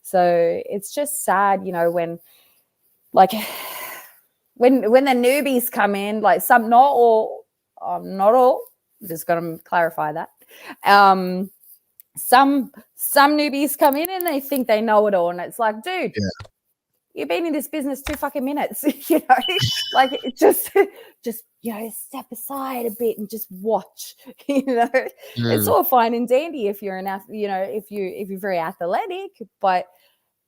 So it's just sad, when like when the newbies come in, like some, not all, not all, I'm just going to clarify that. Some newbies come in and they think they know it all, and it's like, dude, you've been in this business 2 fucking minutes, like it just step aside a bit and just watch. It's all fine and dandy if you're if you're very athletic, but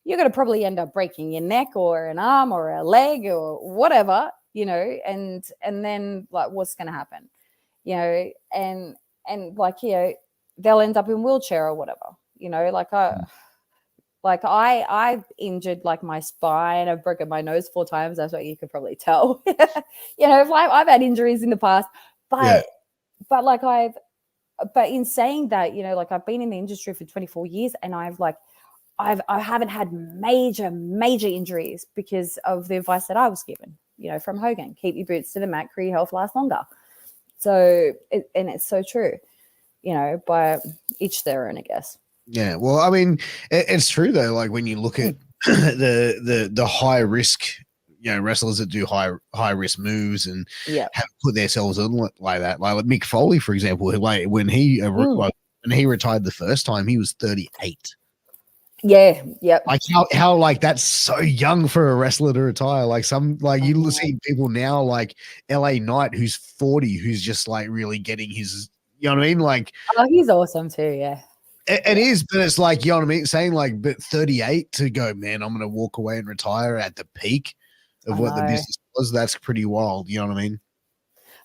you're going to probably end up breaking your neck or an arm or a leg or whatever, and then like what's going to happen, and like, they'll end up in wheelchair or whatever, I've injured like my spine. I've broken my nose 4 times. That's what you could probably tell. I've had injuries in the past, but in saying that, like I've been in the industry for 24 years and I haven't had major injuries because of the advice that I was given, from Hogan. Keep your boots to the mat, create health, last longer. So, it's so true, but each their own, I guess. Yeah, well, I mean, it's true though. Like when you look at the high risk, wrestlers that do high risk moves and have put themselves in like that, like Mick Foley, for example, like when he retired the first time, he was 38. Yeah, yep. Like how like that's so young for a wrestler to retire. Like you see people now like LA Knight who's 40, who's just like really getting his, you know what I mean? Like, oh, he's awesome too. Yeah. It is, but it's like, you know what I mean? Saying like, but 38 to go, man, I'm going to walk away and retire at the peak of what the business was. That's pretty wild. You know what I mean?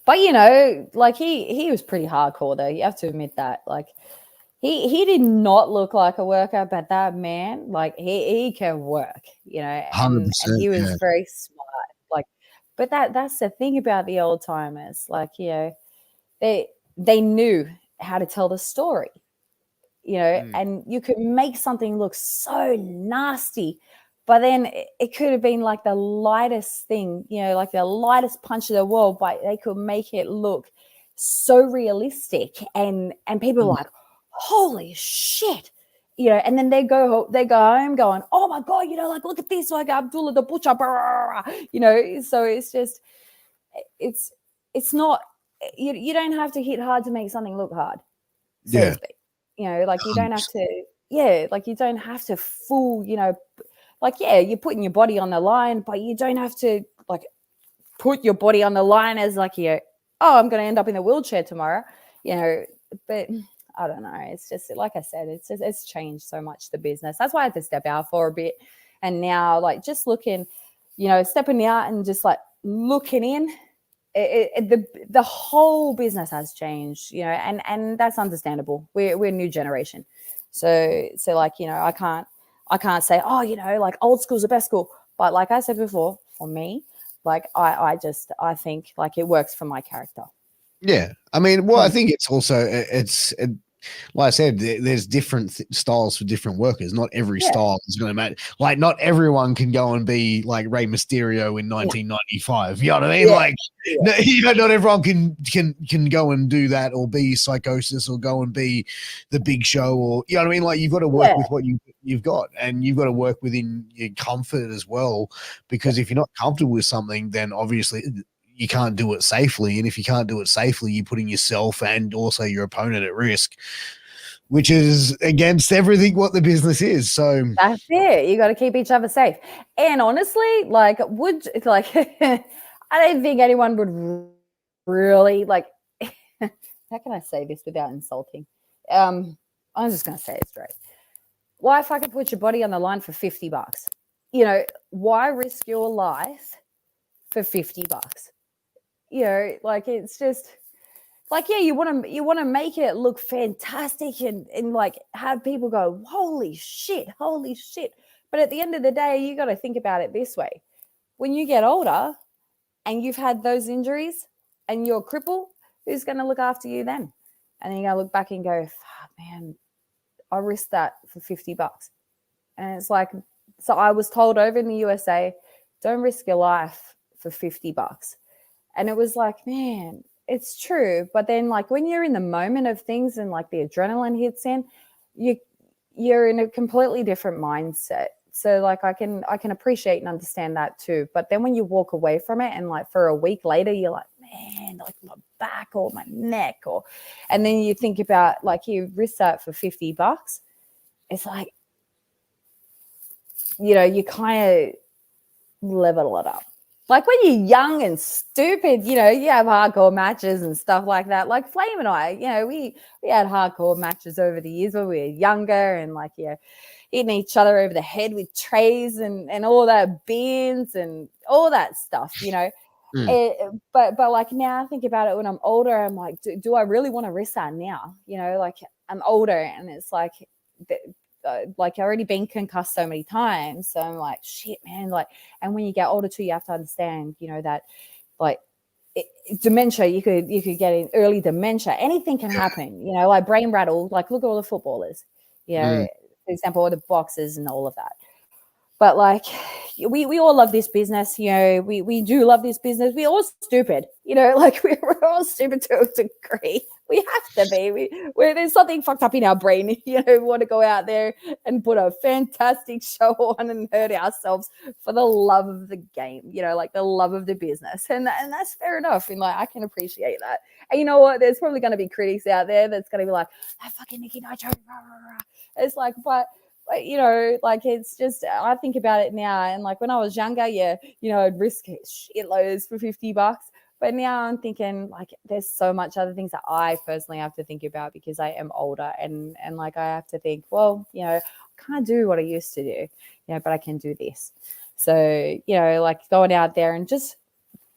But, like he was pretty hardcore though. You have to admit that. Like he did not look like a worker, but that man, like he can work, and he was very smart. Like, but that's the thing about the old timers. Like, they knew how to tell the story. And you could make something look so nasty, but then it could have been like the lightest thing, like the lightest punch of the world, but they could make it look so realistic, and people are like, holy shit, and then they go home going, oh my God, like, look at this, like Abdullah the Butcher, so it's just, it's not, you don't have to hit hard to make something look hard, so to speak. Like you don't have to, like you don't have to fool, like, you're putting your body on the line, but you don't have to like put your body on the line as like, oh, I'm going to end up in a wheelchair tomorrow, but I don't know. It's just, like I said, it's changed so much, the business. That's why I had to step out for a bit. And now like just looking, stepping out and just like looking in, the whole business has changed, and that's understandable. We're a new generation, so like, I can't say, oh, like old school's the best school, but like I said before, for me, like I think like it works for my character. Yeah, I mean, well, I think it's also like I said, there's different styles for different workers. Not every style is going to matter. Like, not everyone can go and be like Rey Mysterio in 1995. You know what I mean? Yeah. Like, not everyone can go and do that, or be Psychosis, or go and be the Big Show, or, you know what I mean? Like, you've got to work with what you've got, and you've got to work within your comfort as well. Because if you're not comfortable with something, then obviously you can't do it safely. And if you can't do it safely, you're putting yourself and also your opponent at risk, which is against everything what the business is. So that's it. You got to keep each other safe. And honestly, like, I don't think anyone would really like, how can I say this without insulting? I'm just going to say it straight. Why fucking put your body on the line for $50? Why risk your life for $50? Like, it's just like, you want to make it look fantastic and like have people go, holy shit. But at the end of the day, you got to think about it this way. When you get older and you've had those injuries and you're crippled, who's going to look after you then? And then you got to look back and go, man, I risked that for $50. And it's like, so I was told over in the USA, don't risk your life for $50. And it was like, man, it's true. But then like when you're in the moment of things and like the adrenaline hits in, you you're in a completely different mindset. So like I can appreciate and understand that too. But then when you walk away from it and like for a week later, you're like, man, like my back or my neck and then you think about like you risk that for $50. It's like, you kind of level it up. Like when you're young and stupid, you have hardcore matches and stuff like that. Like Flame and I, we had hardcore matches over the years when we were younger and like, hitting each other over the head with trays and all that beans and all that stuff, but like now I think about it when I'm older, I'm like, do I really want to risk that now? Like I'm older and it's like I've already been concussed so many times. So I'm like, shit, man. Like, and when you get older too, you have to understand, that like dementia, you could get in early dementia. Anything can happen, like brain rattle. Like look at all the footballers, for example, all the boxers and all of that. But like we all love this business, we do love this business. We're all stupid, like we're all stupid to a degree. We have to be. There's something fucked up in our brain, we want to go out there and put a fantastic show on and hurt ourselves for the love of the game, like the love of the business. And that's fair enough. And like I can appreciate that. And you know what? There's probably going to be critics out there that's going to be like, that fucking Nikki Nitro. It's like, but like it's just, I think about it now and like when I was younger, I'd risk shitloads for $50. But now I'm thinking like there's so much other things that I personally have to think about because I am older and like I have to think, well, I can't do what I used to do, but I can do this. So, like going out there and just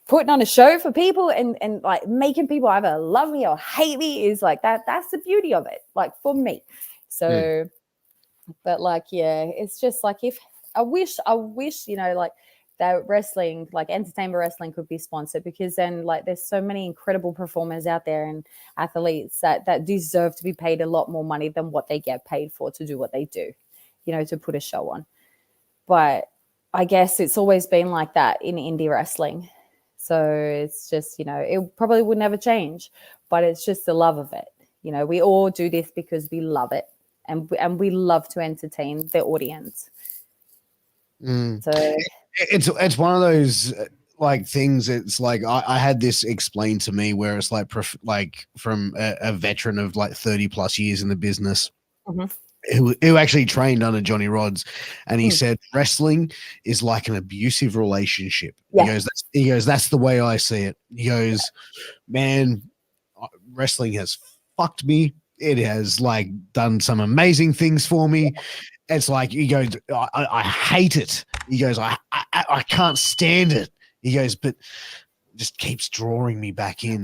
putting on a show for people and like making people either love me or hate me is like that's the beauty of it, like for me. So but like, it's just like if I wish, like that wrestling, like entertainment wrestling could be sponsored because then like there's so many incredible performers out there and athletes that deserve to be paid a lot more money than what they get paid for to do what they do, to put a show on. But I guess it's always been like that in indie wrestling. So it's just, it probably would never change, but it's just the love of it. We all do this because we love it. And we love to entertain the audience. So it's one of those like things. It's like I had this explained to me where it's like from a veteran of like 30 plus years in the business who actually trained under Johnny Rodz, and he said wrestling is like an abusive relationship. He goes, that's the way I see it. He goes, man, wrestling has fucked me. It has like done some amazing things for me. It's like, he goes, I hate it. He goes, I can't stand it. He goes, but it just keeps drawing me back in.